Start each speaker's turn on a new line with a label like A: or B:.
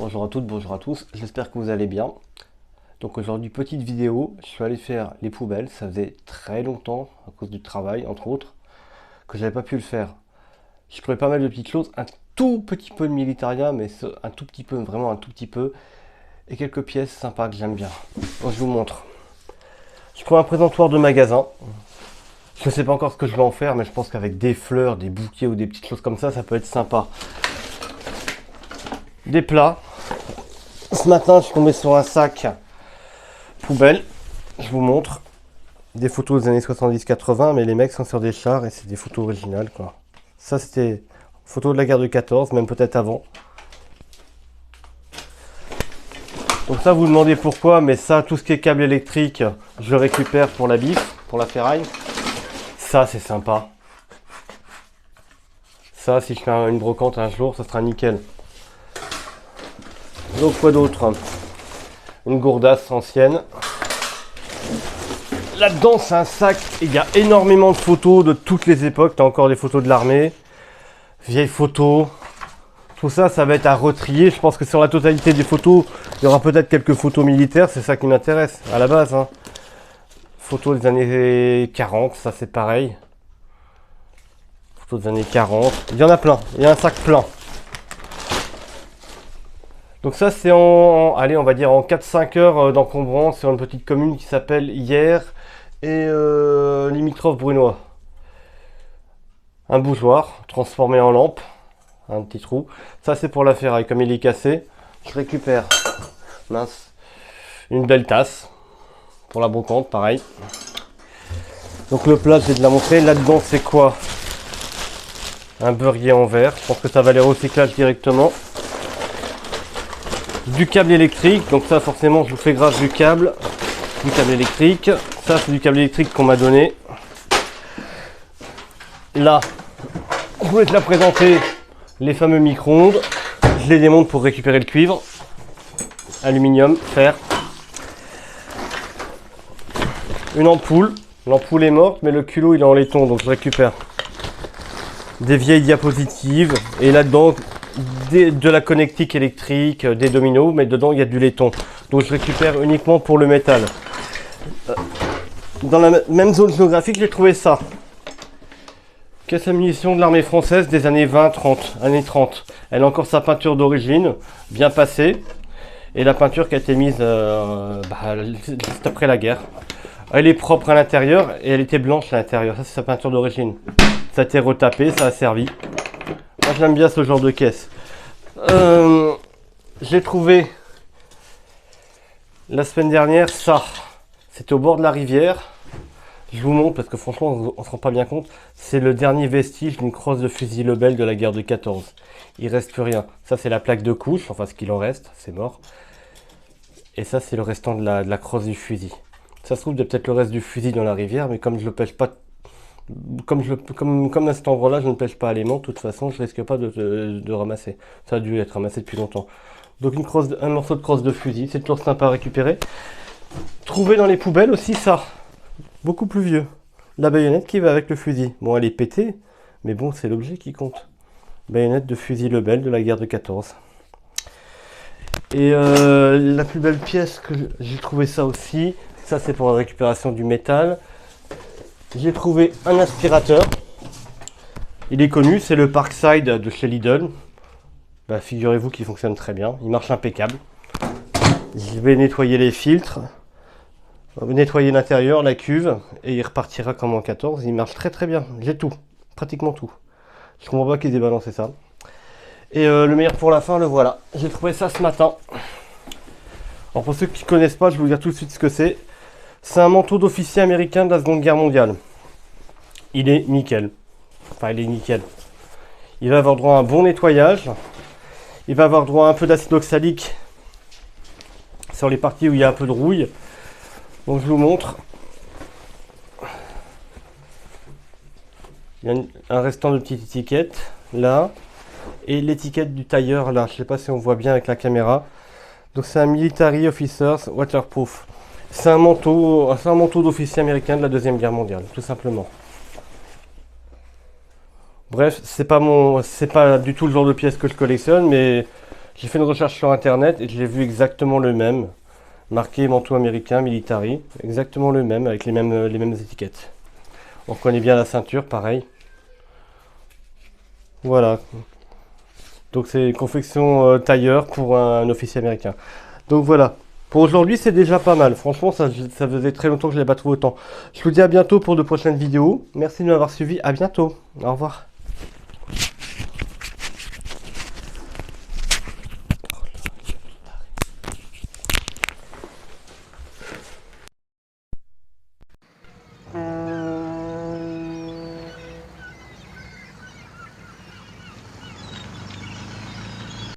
A: bonjour à toutes, bonjour à tous, j'espère que vous allez bien. Donc aujourd'hui, petite vidéo, je suis allé faire les poubelles, ça faisait très longtemps, à cause du travail entre autres, que j'avais pas pu le faire. J'ai trouvé pas mal de petites choses, un tout petit peu de militaria, mais un tout petit peu, vraiment un tout petit peu, et quelques pièces sympas que j'aime bien. Donc je vous montre. Je prends un présentoir de magasin, je ne sais pas encore ce que je vais en faire, mais je pense qu'avec des fleurs, des bouquets ou des petites choses comme ça peut être sympa. Des plats. Ce matin, je suis tombé sur un sac poubelle. Je vous montre. Des photos des années 70-80, mais les mecs sont sur des chars et c'est des photos originales, quoi. Ça, c'était photo de la guerre de 14, même peut-être avant. Donc ça, vous demandez pourquoi, mais ça, tout ce qui est câble électrique, je le récupère pour la bif, pour la ferraille. Ça, c'est sympa. Ça, si je fais une brocante un jour, ça sera nickel. Donc quoi d'autre? Une gourdasse ancienne. Là-dedans, c'est un sac. Il y a énormément de photos de toutes les époques. Tu as encore des photos de l'armée, vieilles photos. Tout ça, ça va être à retrier. Je pense que sur la totalité des photos, il y aura peut-être quelques photos militaires. C'est ça qui m'intéresse à la base. Hein. Photos des années 40, ça c'est pareil. Photos des années 40. Il y en a plein. Il y a un sac plein. Donc ça c'est allez, on va dire en 4-5 heures d'encombrance sur une petite commune qui s'appelle Hyères et limitrophe brunois. Un bougeoir transformé en lampe, un petit trou. Ça c'est pour la ferraille, comme il est cassé, je récupère mince, une belle tasse pour la brocante, pareil. Donc le plat, je vais te la montrer. Là-dedans c'est quoi? Un beurrier en verre, je pense que ça va aller au recyclage directement. Du câble électrique, donc ça forcément je vous fais grâce du câble électrique. Ça c'est du câble électrique qu'on m'a donné. Là, je voulais te la présenter, les fameux micro-ondes. Je les démonte pour récupérer le cuivre, aluminium, fer. Une ampoule, l'ampoule est morte mais le culot il est en laiton, donc je récupère des vieilles diapositives et là-dedans de la connectique électrique, des dominos, mais dedans il y a du laiton. Donc je récupère uniquement pour le métal. Dans la même zone géographique, j'ai trouvé ça. Caisse à munitions de l'armée française des années 20-30, années 30. Elle a encore sa peinture d'origine, bien passée. Et la peinture qui a été mise juste après la guerre. Elle est propre à l'intérieur et elle était blanche à l'intérieur. Ça c'est sa peinture d'origine. Ça a été retapé, ça a servi. Moi j'aime bien ce genre de caisse. J'ai trouvé la semaine dernière ça. C'était au bord de la rivière. Je vous montre parce que franchement on ne se rend pas bien compte. C'est le dernier vestige d'une crosse de fusil Lebel de la guerre de 14. Il reste plus rien. Ça c'est la plaque de couche, enfin ce qu'il en reste, c'est mort. Et ça c'est le restant de la crosse du fusil. Ça se trouve il y a peut-être le reste du fusil dans la rivière, mais comme je le pêche pas. Comme à cet endroit-là, je ne pêche pas à l'aimant, de toute façon, je risque pas de ramasser. Ça a dû être ramassé depuis longtemps. Donc un morceau de crosse de fusil, c'est toujours sympa à récupérer. Trouver dans les poubelles aussi ça, beaucoup plus vieux. La baïonnette qui va avec le fusil. Bon, elle est pétée, mais bon, c'est l'objet qui compte. Baïonnette de fusil Lebel de la guerre de 14. Et la plus belle pièce que j'ai trouvé ça aussi, ça c'est pour la récupération du métal. J'ai trouvé un aspirateur. Il est connu, c'est le Parkside de chez Lidl. Bah, figurez-vous qu'il fonctionne très bien, il marche impeccable. Je vais nettoyer les filtres, nettoyer l'intérieur, la cuve, et il repartira comme en 14. Il marche très très bien, j'ai tout, pratiquement tout. Je comprends pas qu'ils aient balancé ça. Et le meilleur pour la fin, le voilà. J'ai trouvé ça ce matin. Alors pour ceux qui ne connaissent pas, je vais vous dire tout de suite ce que c'est. C'est un manteau d'officier américain de la Seconde Guerre mondiale. Il est nickel. Enfin, il est nickel. Il va avoir droit à un bon nettoyage. Il va avoir droit à un peu d'acide oxalique sur les parties où il y a un peu de rouille. Donc je vous montre. Il y a un restant de petite étiquette là. Et l'étiquette du tailleur là. Je ne sais pas si on voit bien avec la caméra. Donc c'est un Military Officers Waterproof. C'est un manteau d'officier américain de la Deuxième Guerre mondiale, tout simplement. Bref, c'est pas du tout le genre de pièce que je collectionne, mais J'ai fait une recherche sur internet et j'ai vu exactement le même. Marqué manteau américain, military. Exactement le même, avec les mêmes étiquettes. On reconnaît bien la ceinture, pareil. Voilà. Donc c'est confection tailleur pour un officier américain. Donc voilà. Pour aujourd'hui, c'est déjà pas mal. Franchement, ça faisait très longtemps que je n'avais pas trouvé autant. Je vous dis à bientôt pour de prochaines vidéos. Merci de m'avoir suivi. À bientôt. Au revoir.